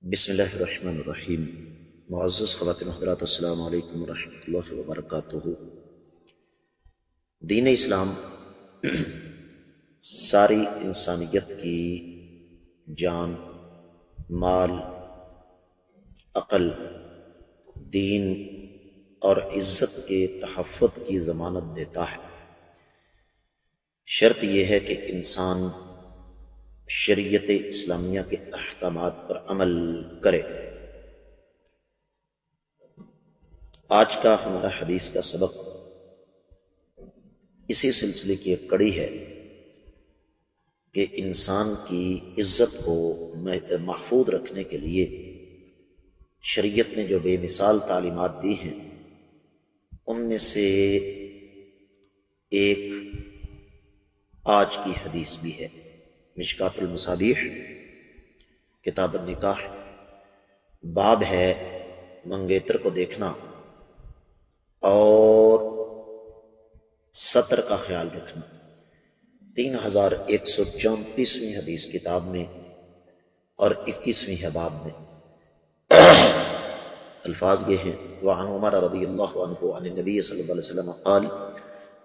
بسم اللہ الرحمن الرحیم۔ معزز خواتین حضرات، السلام علیکم ورحمۃ اللہ وبرکاتہ۔ دین اسلام ساری انسانیت کی جان، مال، عقل، دین اور عزت کے تحفظ کی ضمانت دیتا ہے۔ شرط یہ ہے کہ انسان شریعت اسلامیہ کے احکامات پر عمل کرے۔ آج کا ہمارا حدیث کا سبق اسی سلسلے کی ایک کڑی ہے کہ انسان کی عزت کو محفوظ رکھنے کے لیے شریعت نے جو بے مثال تعلیمات دی ہیں، ان میں سے ایک آج کی حدیث بھی ہے۔ مشکات المصابیح، کتاب النکاح، باب ہے منگیتر کو دیکھنا اور سطر کا خیال رکھنا۔ 3134ویں حدیث کتاب میں اور 21ویں ہے باب میں۔ الفاظ یہ ہیں: وعن عمر رضی اللہ عنہ عن النبی صلی اللہ علیہ وسلم قال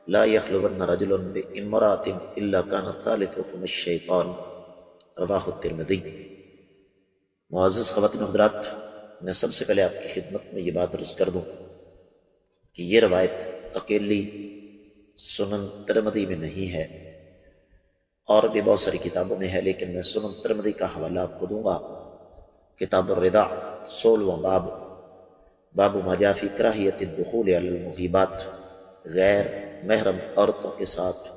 لا يخلون رجل بامرأة الا كان ثالثهما الشیطان، رواہ الترمذی۔ معزز خواتین و حضرات، میں سب سے پہلے آپ کی خدمت میں یہ بات عرض کر دوں کہ یہ روایت اکیلی سنن ترمذی میں نہیں ہے، اور بھی بہت ساری کتابوں میں ہے، لیکن میں سنن ترمذی کا حوالہ آپ کو دوں گا۔ کتاب الرضاع، 16واں باب، باب ما جاء فی کراہیت الدخول علی المغیبات، غیر محرم عورتوں کے ساتھ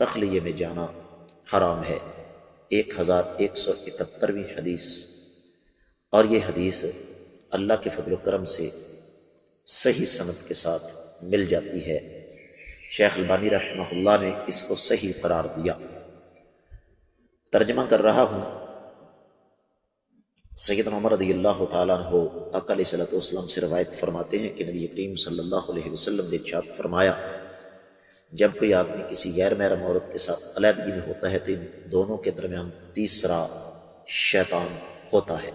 تخلیے میں جانا حرام ہے، 1171ویں حدیث۔ اور یہ حدیث اللہ کے فضل و کرم سے صحیح سند کے ساتھ مل جاتی ہے۔ شیخ البانی رحمہ اللہ نے اس کو صحیح قرار دیا۔ ترجمہ کر رہا ہوں۔ سیدنا عمر رضی اللہ تعالیٰ عنہ آقا علیہ الصلوۃ والسلام سے روایت فرماتے ہیں کہ نبی کریم صلی اللہ علیہ وسلم نے ارشاد فرمایا، جب کوئی آدمی کسی غیر محرم عورت کے ساتھ علیحدگی میں ہوتا ہے تو ان دونوں کے درمیان تیسرا شیطان ہوتا ہے۔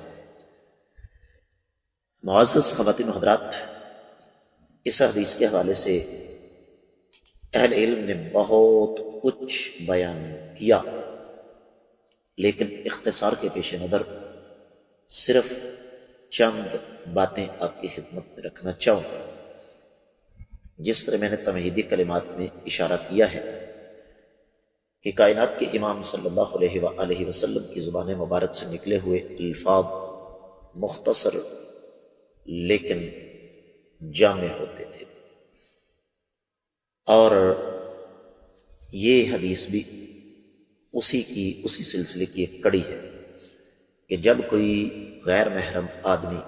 معزز خواتین و حضرات، اس حدیث کے حوالے سے اہل علم نے بہت کچھ بیان کیا، لیکن اختصار کے پیش نظر صرف چند باتیں آپ کی خدمت میں رکھنا چاہوں گا۔ جس طرح میں نے تمہیدی کلمات میں اشارہ کیا ہے کہ کائنات کے امام صلی اللہ علیہ وآلہ وسلم کی زبان مبارک سے نکلے ہوئے الفاظ مختصر لیکن جامع ہوتے تھے، اور یہ حدیث بھی اسی سلسلے کی ایک کڑی ہے کہ جب کوئی غیر محرم آدمی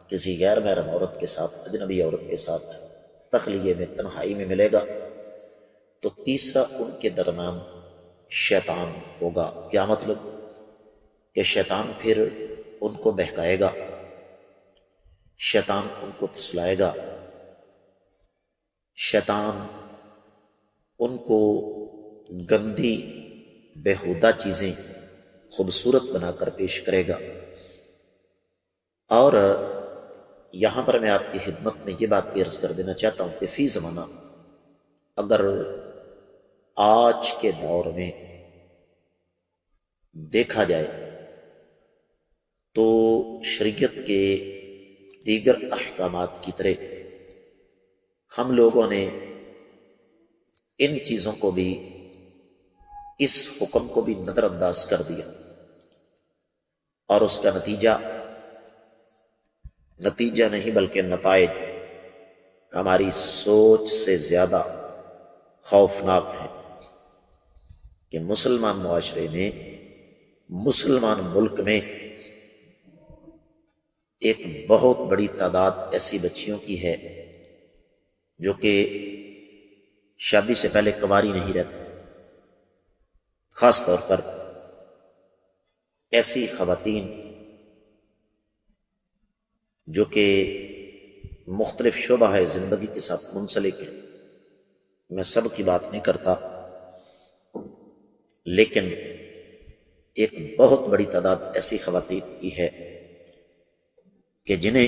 کسی غیر محرم عورت کے ساتھ، اجنبی عورت کے ساتھ تخلیے میں، تنہائی میں ملے گا تو تیسرا ان کے درمیان شیطان ہوگا۔ کیا مطلب؟ کہ شیطان پھر ان کو بہکائے گا، شیطان ان کو پھسلائے گا، شیطان ان کو گندی بےہودہ چیزیں خوبصورت بنا کر پیش کرے گا۔ اور یہاں پر میں آپ کی خدمت میں یہ بات بھی عرض کر دینا چاہتا ہوں کہ فی زمانہ اگر آج کے دور میں دیکھا جائے تو شریعت کے دیگر احکامات کی طرح ہم لوگوں نے ان چیزوں کو بھی، اس حکم کو بھی نظر انداز کر دیا، اور اس کا نتیجہ نہیں بلکہ نتائج ہماری سوچ سے زیادہ خوفناک ہیں کہ مسلمان معاشرے میں، مسلمان ملک میں ایک بہت بڑی تعداد ایسی بچیوں کی ہے جو کہ شادی سے پہلے کنواری نہیں رہتی۔ خاص طور پر ایسی خواتین جو کہ مختلف شعبہ ہے زندگی کے ساتھ منسلک ہیں، میں سب کی بات نہیں کرتا، لیکن ایک بہت بڑی تعداد ایسی خواتین کی ہے کہ جنہیں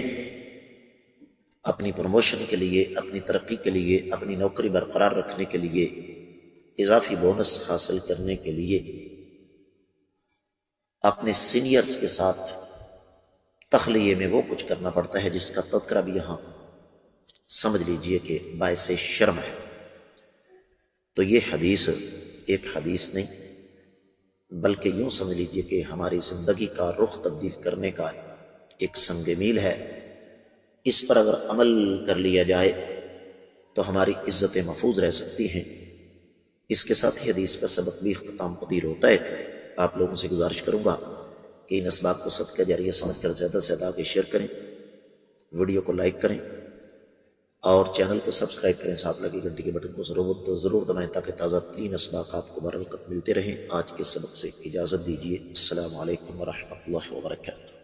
اپنی پروموشن کے لیے، اپنی ترقی کے لیے، اپنی نوکری برقرار رکھنے کے لیے، اضافی بونس حاصل کرنے کے لیے اپنے سینئرز کے ساتھ تخلیے میں وہ کچھ کرنا پڑتا ہے جس کا تذکرہ بھی یہاں سمجھ لیجئے کہ باعث شرم ہے۔ تو یہ حدیث ایک حدیث نہیں بلکہ یوں سمجھ لیجئے کہ ہماری زندگی کا رخ تبدیل کرنے کا ایک سنگ میل ہے۔ اس پر اگر عمل کر لیا جائے تو ہماری عزتیں محفوظ رہ سکتی ہیں۔ اس کے ساتھ ہی حدیث کا سبق بھی اختتام پذیر ہوتا ہے۔ آپ لوگوں سے گزارش کروں گا کہ ان اسباق کو صدقہ جاریہ سمجھ کر زیادہ سے زیادہ آگے شیئر کریں، ویڈیو کو لائک کریں اور چینل کو سبسکرائب کریں، ساتھ لگے گھنٹی کے بٹن کو ضرور دبائیں تاکہ تازہ ترین اسباق آپ کو بر وقت ملتے رہیں۔ آج کے سبق سے اجازت دیجیے۔ السلام علیکم ورحمۃ اللہ وبرکاتہ۔